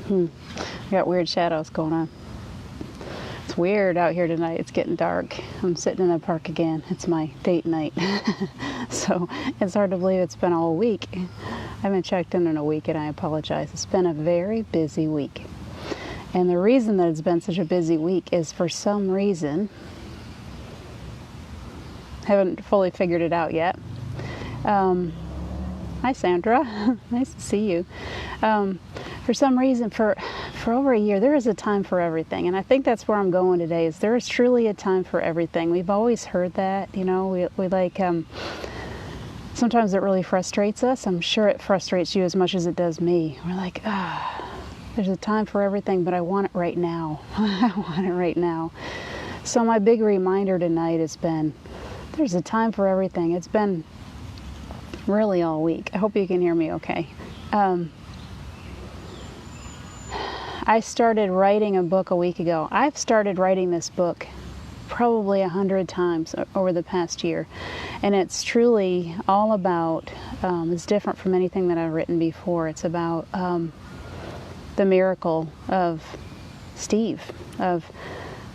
We got weird shadows going on. It's weird out here tonight. It's getting dark. I'm sitting in the park again. It's my date night. So it's hard to believe it's been a whole week. I haven't checked in a week, and I apologize. It's been a very busy week. And the reason that it's been such a busy week is, for some reason, haven't fully figured it out yet. Hi, Sandra. Nice to see you. For some reason, for over a year, there is a time for everything. And I think that's where I'm going today, is there is truly a time for everything. We've always heard that, you know, we like, sometimes it really frustrates us. I'm sure it frustrates you as much as it does me. We're like, there's a time for everything, but I want it right now. I want it right now. So my big reminder tonight has been, there's a time for everything. It's been really all week. I hope you can hear me okay. I started writing a book a week ago. I've started writing this book probably 100 times over the past year. And it's truly all about, it's different from anything that I've written before. It's about the miracle of Steve, of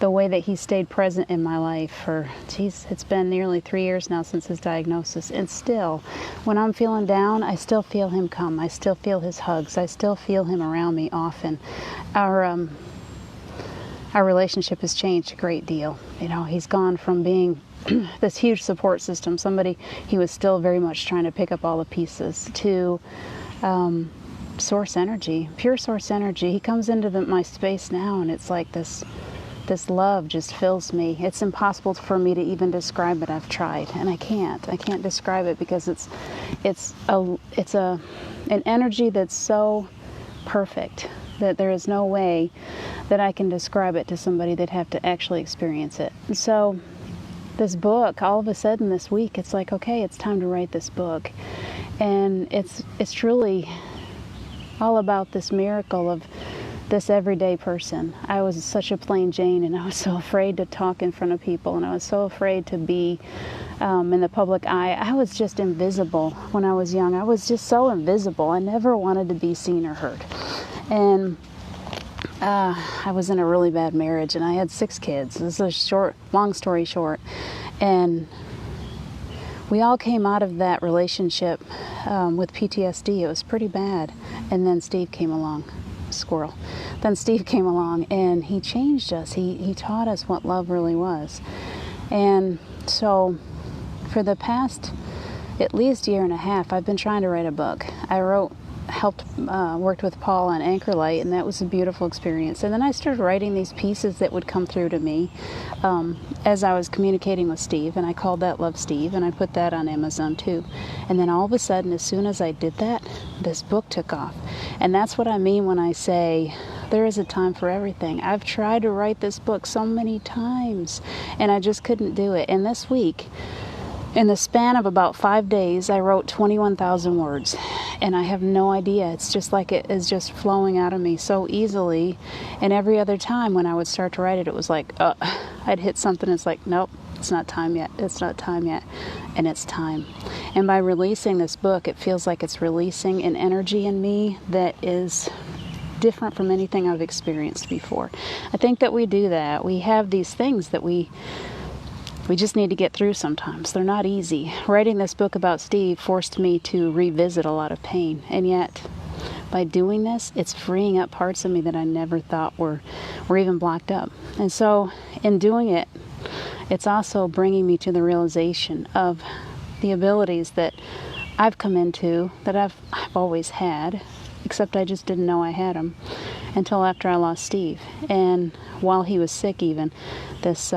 the way that he stayed present in my life for, it's been nearly 3 years now since his diagnosis. And still, when I'm feeling down, I still feel him come. I still feel his hugs. I still feel him around me often. Our relationship has changed a great deal. You know, he's gone from being this huge support system, somebody he was still very much trying to pick up all the pieces, to source energy, pure source energy. He comes into my space now, and it's like this love just fills me. It's impossible for me to even describe it. I've tried, and I can't describe it, because it's an energy that's so perfect that there is no way that I can describe it to somebody that'd have to actually experience it. And so this book, all of a sudden this week, it's like, okay, it's time to write this book. And it's truly all about this miracle of this everyday person. I was such a plain Jane, and I was so afraid to talk in front of people, and I was so afraid to be in the public eye. I was just invisible when I was young. I was just so invisible. I never wanted to be seen or heard. And I was in a really bad marriage, and I had 6 kids. This is long story short. And we all came out of that relationship with PTSD. It was pretty bad. And then Steve came along. Squirrel. Then Steve came along, and he changed us. He taught us what love really was. And so for the past at least year and a half, I've been trying to write a book. I worked with Paul on Anchor Light, and that was a beautiful experience. And then I started writing these pieces that would come through to me as I was communicating with Steve, and I called that Love Steve, and I put that on Amazon too. And then all of a sudden, as soon as I did that, this book took off. And that's what I mean when I say there is a time for everything. I've tried to write this book so many times, and I just couldn't do it. And this week, in the span of about 5 days, I wrote 21,000 words, and I have no idea. It's just like it is just flowing out of me so easily. And every other time when I would start to write it, it was like, I'd hit something. It's like, nope, it's not time yet. It's not time yet. And it's time. And by releasing this book, it feels like it's releasing an energy in me that is different from anything I've experienced before. I think that we do that. We have these things that we just need to get through sometimes. They're not easy. Writing this book about Steve forced me to revisit a lot of pain. And yet, by doing this, it's freeing up parts of me that I never thought were even blocked up. And so, in doing it, it's also bringing me to the realization of the abilities that I've come into, that I've always had, except I just didn't know I had them until after I lost Steve. And while he was sick even, this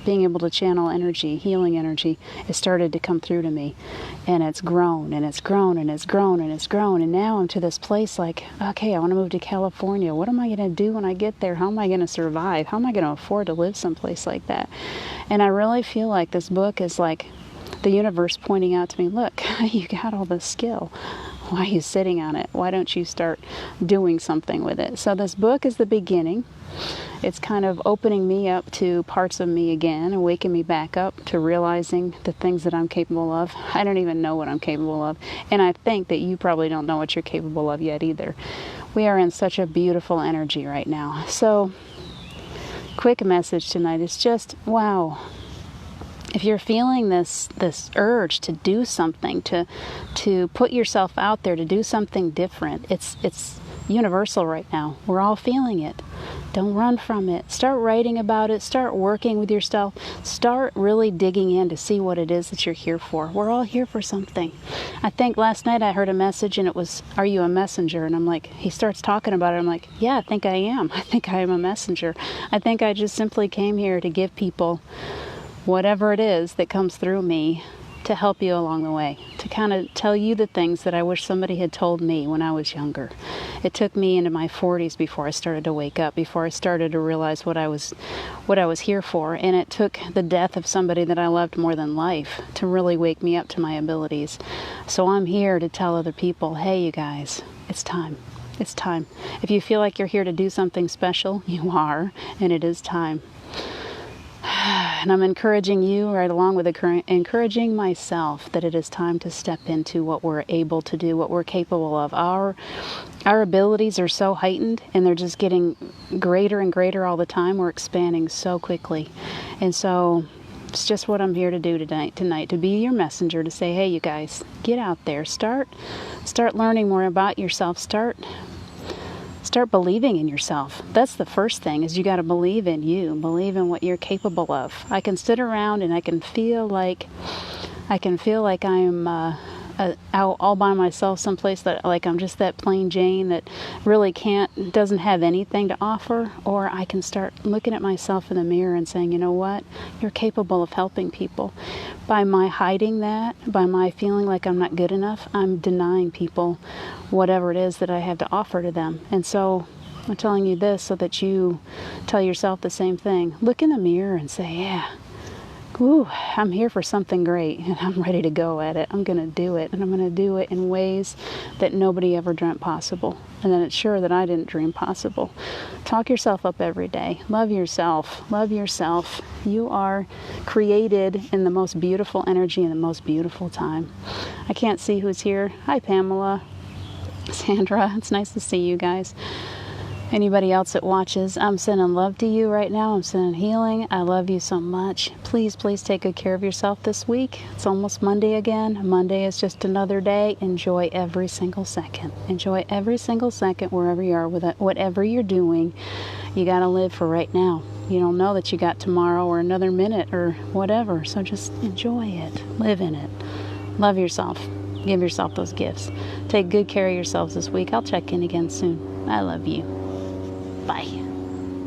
being able to channel energy, healing energy, it started to come through to me. And it's grown, and it's grown, and it's grown, and it's grown. And now I'm to this place like, okay, I want to move to California. What am I going to do when I get there? How am I going to survive? How am I going to afford to live someplace like that? And I really feel like this book is like the universe pointing out to me, look, you got all this skill. Why are you sitting on it? Why don't you start doing something with it? So this book is the beginning. It's kind of opening me up to parts of me again and waking me back up to realizing the things that I'm capable of. I don't even know what I'm capable of. And I think that you probably don't know what you're capable of yet either. We are in such a beautiful energy right now. So, quick message tonight is just, wow. If you're feeling this urge to do something, to put yourself out there, to do something different, it's universal right now. We're all feeling it. Don't run from it. Start writing about it. Start working with yourself. Start really digging in to see what it is that you're here for. We're all here for something. I think last night I heard a message and it was, "Are you a messenger?" And I'm like, he starts talking about it. I'm like, yeah, I think I am. I think I am a messenger. I think I just simply came here to give people whatever it is that comes through me to help you along the way, to kind of tell you the things that I wish somebody had told me when I was younger. It took me into my 40s before I started to wake up, before I started to realize what I was here for, and it took the death of somebody that I loved more than life to really wake me up to my abilities. So I'm here to tell other people, hey, you guys, it's time. It's time. If you feel like you're here to do something special, you are, and it is time. And I'm encouraging you, right along with encouraging myself, that it is time to step into what we're able to do, what we're capable of. Our abilities are so heightened, and they're just getting greater and greater all the time. We're expanding so quickly. And so it's just what I'm here to do tonight, to be your messenger, to say, hey, you guys, get out there. Start learning more about yourself. Start believing in yourself. That's the first thing, is you got to believe in you, believe in what you're capable of. I can sit around and I can feel like I'm out all by myself someplace, that like I'm just that plain Jane that really doesn't have anything to offer, or I can start looking at myself in the mirror and saying, you know what, you're capable of helping people. By my hiding that, by my feeling like I'm not good enough, I'm denying people whatever it is that I have to offer to them. And so I'm telling you this so that you tell yourself the same thing. Look in the mirror and say, yeah, ooh, I'm here for something great, and I'm ready to go at it. I'm going to do it, and I'm going to do it in ways that nobody ever dreamt possible, and then it's sure that I didn't dream possible. Talk yourself up every day. Love yourself. Love yourself. You are created in the most beautiful energy and the most beautiful time. I can't see who's here. Hi, Pamela. Sandra, it's nice to see you guys. Anybody else that watches, I'm sending love to you right now. I'm sending healing. I love you so much. Please, please take good care of yourself this week. It's almost Monday again. Monday is just another day. Enjoy every single second. Enjoy every single second wherever you are with it. Whatever you're doing, you got to live for right now. You don't know that you got tomorrow or another minute or whatever. So just enjoy it. Live in it. Love yourself. Give yourself those gifts. Take good care of yourselves this week. I'll check in again soon. I love you. Bye.